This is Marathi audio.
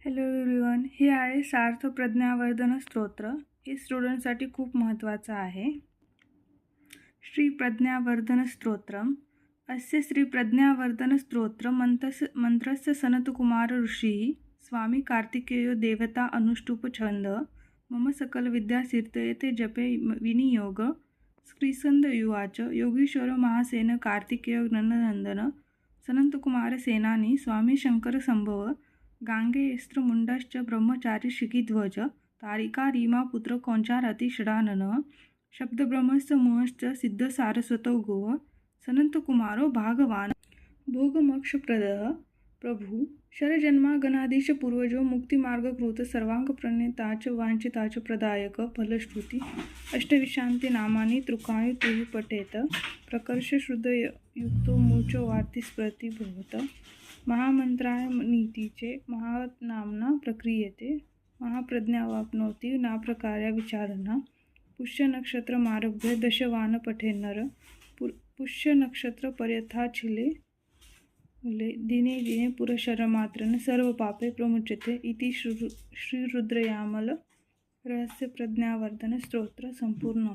हॅलो एव्हरीवन, हे आहे सार्थ प्रज्ञावर्धन स्तोत्र. हे स्टुडंटसाठी खूप महत्त्वाचं आहे. श्री प्रज्ञावर्धन स्तोत्रम. अस्य श्री प्रज्ञावर्धन स्तोत्र मंत्रस्य सनतकुमार ऋषिः स्वामी कार्तिकेयो देवता अनुष्टुप छंद मम सकल विद्या कीर्तयते जपे विनियोग. श्रीसंद युवाच योगीश्वर महासेन कार्तिकेय नंदनंदन सनंतकुमार सेनानी स्वामी शंकर संभव गांगेयस्त्र मुंडश्च ब्रह्मचारी शिखिध्वज तारिका रीमा पुत्र कौंचारति षडानन शब्दब्रह्मश्च मुहश्च सिद्ध सारस्वतो गोः सनंतकुमारो भागवान भोगमोक्षप्रदः प्रभु शरजन्मागणाधीश पूर्वजो मुक्तिमार्गकृत सर्वांगप्रणेताच वांछिताच प्रदायक फलश्रुती अष्टविशांती नामानी तृकायु तुहि पठेत प्रकर्ष श्रुतयुक्तो मूर्छो वार्तिस्प्रति भवत महामंत्राय नीतीचे महानामना प्रक्रियते महाप्रज्ञावाप्नोति नाप्रकार्या विचारणा पुष्य नक्षत्रमारभ्य दशवान पठेन्नर पुष्य नक्षत्र पर्यथाचिले दिने दिने पुरशरमात्रन सर्व पापे प्रमुच्यते इति श्री रुद्रयामल रहस्य प्रज्ञावर्धन स्तोत्र संपूर्ण.